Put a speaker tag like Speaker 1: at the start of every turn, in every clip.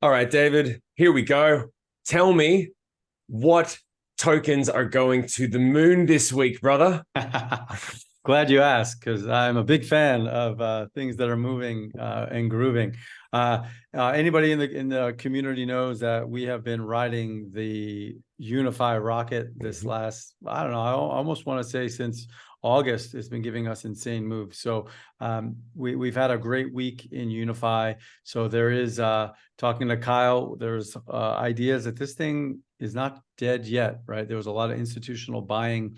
Speaker 1: All right, David, here we go. Tell me what tokens are going to the moon this week, brother.
Speaker 2: Glad you asked because I'm a big fan of things that are moving and grooving. Anybody in the community knows that we have been riding the UNFI rocket this last, I don't know, I almost want to say since August. It's been giving us insane moves. So we've had a great week in UNFI. So there is talking to Kyle. There's ideas that this thing is not dead yet, right? There was a lot of institutional buying.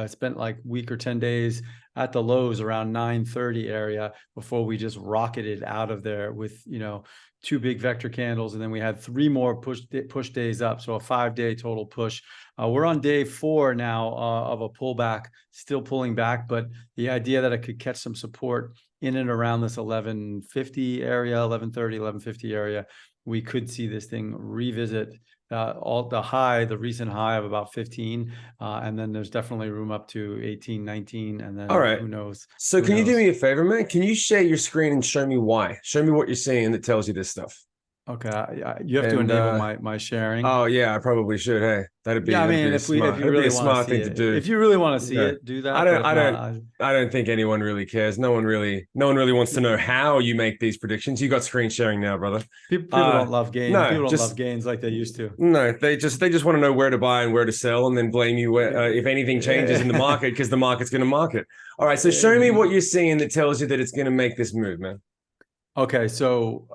Speaker 2: Spent like week or 10 days at the lows around 9:30 area before we just rocketed out of there with, two big vector candles. And then we had three more push days up. So a 5-day total push. We're on day 4 now of a pullback, still pulling back, but the idea that it could catch some support in and around this 1150 area, 1130, 1150 area, we could see this thing revisit the recent high of about 15, and then there's definitely room up to 18, 19, and
Speaker 1: All
Speaker 2: then
Speaker 1: right.
Speaker 2: who knows?
Speaker 1: So,
Speaker 2: Who
Speaker 1: can you do
Speaker 2: knows?
Speaker 1: me a favor, man? Can you share your screen and show me why? Show me what you're seeing that tells you this stuff.
Speaker 2: Okay, you have to
Speaker 1: And
Speaker 2: enable my sharing.
Speaker 1: oh yeah, I probably should. Hey, that'd
Speaker 2: Yeah,
Speaker 1: be
Speaker 2: I
Speaker 1: that'd
Speaker 2: mean,
Speaker 1: be a
Speaker 2: if
Speaker 1: smart
Speaker 2: you
Speaker 1: that'd be
Speaker 2: really
Speaker 1: a
Speaker 2: want to
Speaker 1: smart
Speaker 2: see
Speaker 1: thing to
Speaker 2: it,
Speaker 1: do.
Speaker 2: if you really want to see
Speaker 1: Okay.
Speaker 2: it, do
Speaker 1: I
Speaker 2: that. But
Speaker 1: don't
Speaker 2: if
Speaker 1: I
Speaker 2: not,
Speaker 1: don't I don't think anyone really cares. No one really wants to know how you make these predictions. You got screen sharing now, brother.
Speaker 2: people don't love gains.
Speaker 1: No,
Speaker 2: People don't love
Speaker 1: just
Speaker 2: gains like they used to.
Speaker 1: no, they just want to know where to buy and where to sell, and then blame you if anything changes in the market because the market's going to market. All right, so show me what you're seeing that tells you that it's going to make this move, man.
Speaker 2: Okay, so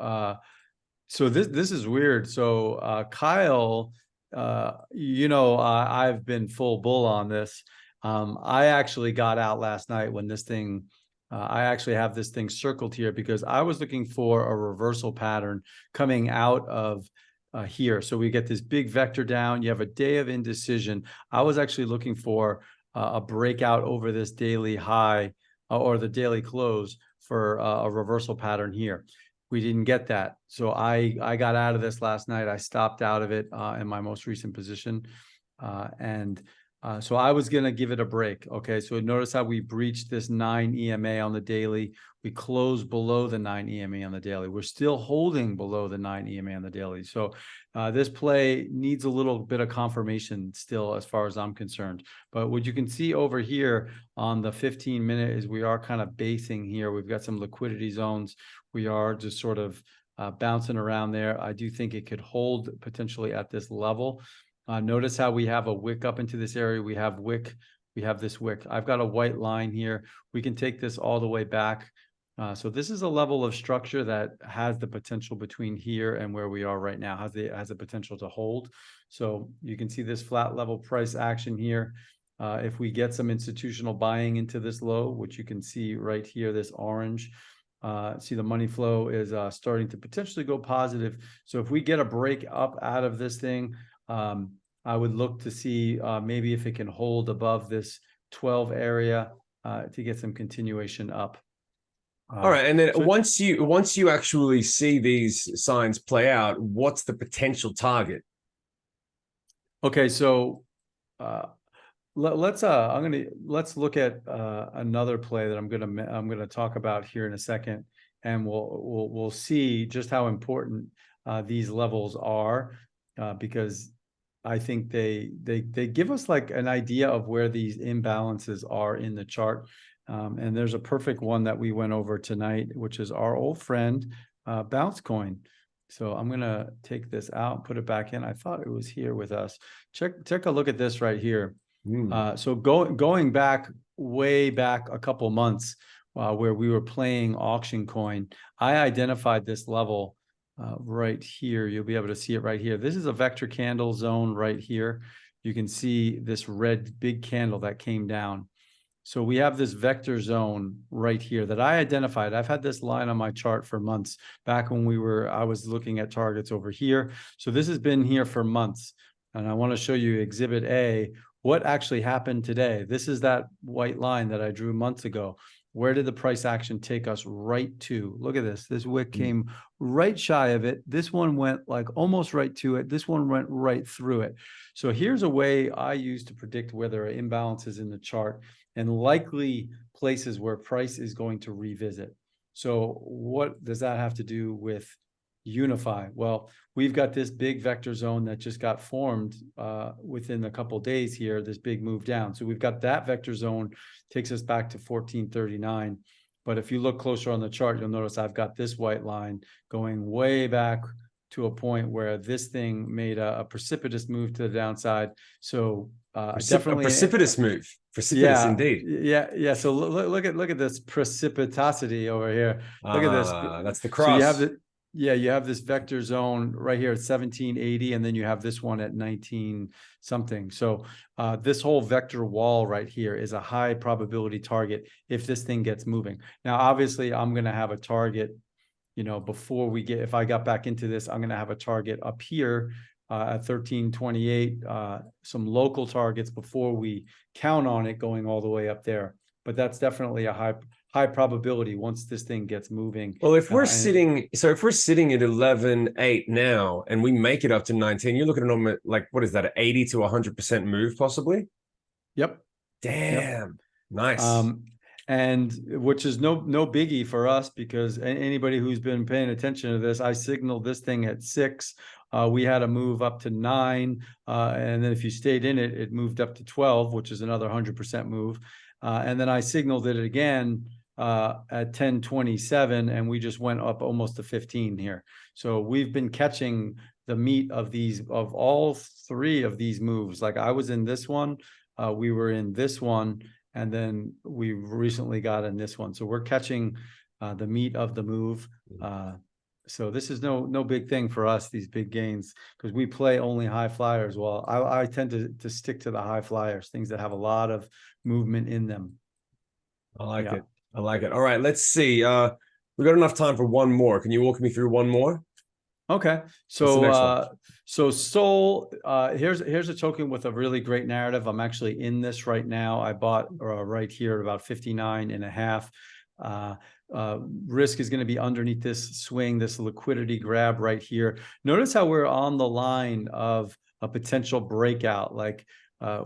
Speaker 2: this is weird. So Kyle, I've been full bull on this. I actually got out last night when this thing. I actually have this thing circled here because I was looking for a reversal pattern coming out of here. So we get this big vector down. You have a day of indecision. I was actually looking for a breakout over this daily high or the daily close for a reversal pattern here. We didn't get that. So I got out of this last night. I stopped out of it in my most recent position. And so I was going to give it a break. Okay. So notice how we breached this 9 EMA on the daily. We closed below the 9 EMA on the daily. We're still holding below the 9 EMA on the daily. So this play needs a little bit of confirmation still, as far as I'm concerned. But what you can see over here on the 15-minute is we are kind of basing here. We've got some liquidity zones. We are just sort of bouncing around there. I do think it could hold potentially at this level. Notice how we have a wick up into this area. We have wick. We have this wick. I've got a white line here. We can take this all the way back. So this is a level of structure that has the potential between here and where we are right now, has the potential to hold. So you can see this flat level price action here. If we get some institutional buying into this low, which you can see right here, this orange, see the money flow is starting to potentially go positive. So if we get a break up out of this thing, I would look to see maybe if it can hold above this 12 area to get some continuation up.
Speaker 1: All right, and then
Speaker 2: So
Speaker 1: once you actually see these signs play out, what's the potential target?
Speaker 2: okay, so let's look at another play that I'm gonna talk about here in a second, and we'll see just how important these levels are, because I think they give us like an idea of where these imbalances are in the chart. And there's a perfect one that we went over tonight, which is our old friend Bounce Coin. So I'm gonna take this out, put it back in. I thought it was here with us. Take a look at this right here. So going back way back a couple months, where we were playing auction coin, I identified this level right here. You'll be able to see it right here. This is a vector candle zone right here. You can see this red big candle that came down. So we have this vector zone right here that I identified. I've had this line on my chart for months, back when I was looking at targets over here. So this has been here for months. And I want to show you Exhibit A, what actually happened today. This is that white line that I drew months ago. Where did the price action take us right to? Look at this. This wick came right shy of it. This one went like almost right to it. This one went right through it. So here's a way I use to predict where there are imbalances in the chart and likely places where price is going to revisit. So what does that have to do with UNFI. Well, we've got this big vector zone that just got formed within a couple of days here, this big move down. So we've got that vector zone, takes us back to 1439. But if you look closer on the chart, you'll notice I've got this white line going way back to a point where this thing made a precipitous move to the downside. So definitely
Speaker 1: a precipitous move. Precipitous
Speaker 2: yeah,
Speaker 1: indeed.
Speaker 2: yeah. So look at this precipitosity over here. Look at this.
Speaker 1: That's the cross.
Speaker 2: So you have the you have this vector zone right here at 1780, and then you have this one at 19 something. So this whole vector wall right here is a high probability target if this thing gets moving. Now, obviously, I'm going to have a target, you know, before we get, if I got back into this, I'm going to have a target up here at 1328, some local targets before we count on it going all the way up there. But that's definitely a high probability once this thing gets moving.
Speaker 1: Well, if we're sitting at 11.8 now and we make it up to 19, you're looking at like, what is that, an 80 to 100% move possibly?
Speaker 2: Yep.
Speaker 1: Damn. Yep. Nice.
Speaker 2: And which is no biggie for us, because anybody who's been paying attention to this, I signaled this thing at 6. We had a move up to 9. And then if you stayed in it, it moved up to 12, which is another 100% move. And then I signaled it again at 1027, and we just went up almost to 15 here. So we've been catching the meat of all 3 of these moves. Like I was in this one, we were in this one, and then we recently got in this one. So we're catching the meat of the move. So this is no big thing for us, these big gains, because we play only high flyers. Well, I tend to stick to the high flyers, things that have a lot of movement in them.
Speaker 1: I like it. I like it. All right, let's see. We got enough time for one more. Can you walk me through one more?
Speaker 2: Okay. So so Sol, here's a token with a really great narrative. I'm actually in this right now. I bought right here at about 59.5. Risk is going to be underneath this swing, this liquidity grab right here. Notice how we're on the line of a potential breakout, like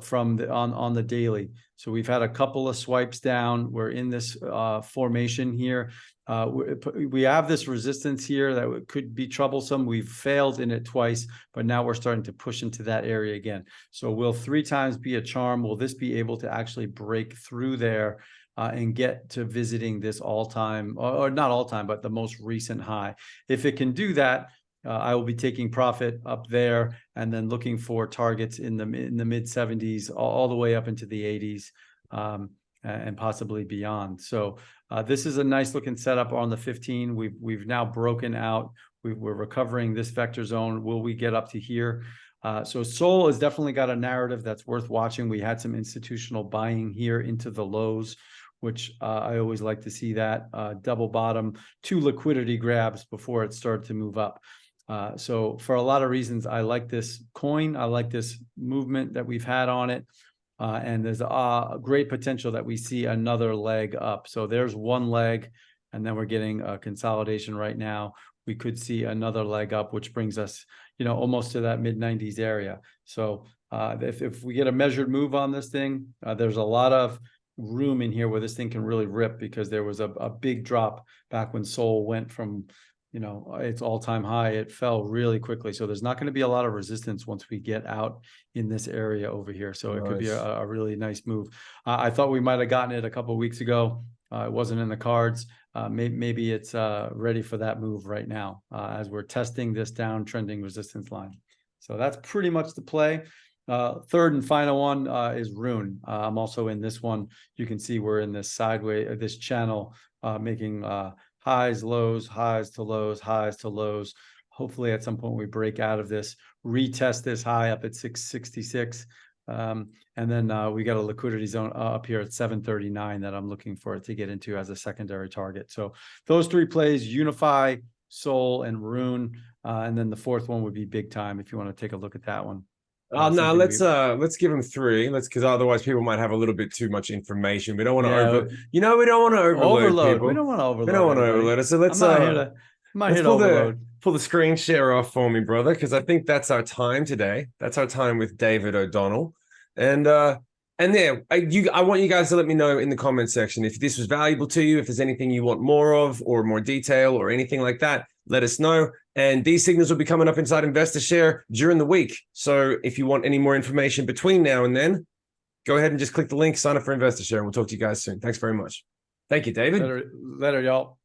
Speaker 2: from on the daily. So we've had a couple of swipes down. We're in this formation here. We have this resistance here that could be troublesome. We've failed in it twice, but now we're starting to push into that area again. So will 3 times be a charm? Will this be able to actually break through there and get to visiting this all-time, or not all-time, but the most recent high? If it can do that, I will be taking profit up there and then looking for targets in the mid 70s, all the way up into the 80s, and possibly beyond. So this is a nice looking setup on the 15. We've now broken out. We're recovering this vector zone. Will we get up to here? So Sol has definitely got a narrative that's worth watching. We had some institutional buying here into the lows, which I always like to see that double bottom, 2 liquidity grabs before it started to move up. So for a lot of reasons, I like this coin. I like this movement that we've had on it. And there's a great potential that we see another leg up. So there's one leg, and then we're getting a consolidation right now. We could see another leg up, which brings us, you know, almost to that mid 90s area. So if we get a measured move on this thing, there's a lot of room in here where this thing can really rip, because there was a big drop back when Sol went from, you know, its all-time high. It fell really quickly. So there's not going to be a lot of resistance once we get out in this area over here. So it could be a really nice move. I thought we might have gotten it a couple of weeks ago. It wasn't in the cards. Maybe it's ready for that move right now as we're testing this downtrending resistance line. So that's pretty much the play. Third and final one is Rune. I'm also in this one. You can see we're in this sideways, this channel, making highs, lows, highs to lows, highs to lows. Hopefully at some point we break out of this, retest this high up at 666. And then we got a liquidity zone up here at 739 that I'm looking for it to get into as a secondary target. So those 3 plays: UNFI, Sol, and Rune. And then the 4th one would be Big Time, if you want to take a look at that one.
Speaker 1: No, let's give them 3. Because otherwise people might have a little bit too much information. We don't want to we don't want to overload people.
Speaker 2: We don't want to overload.
Speaker 1: We don't want to overload it. So let's pull the screen share off for me, brother, because I think that's our time today. That's our time with David O'Donnell. And yeah, I want you guys to let me know in the comment section if this was valuable to you, if there's anything you want more of, or more detail, or anything like that. Let us know. And these signals will be coming up inside InvestiShare during the week. So if you want any more information between now and then, go ahead and just click the link, sign up for InvestiShare, and we'll talk to you guys soon. Thanks very much. Thank you, David.
Speaker 2: Later, y'all.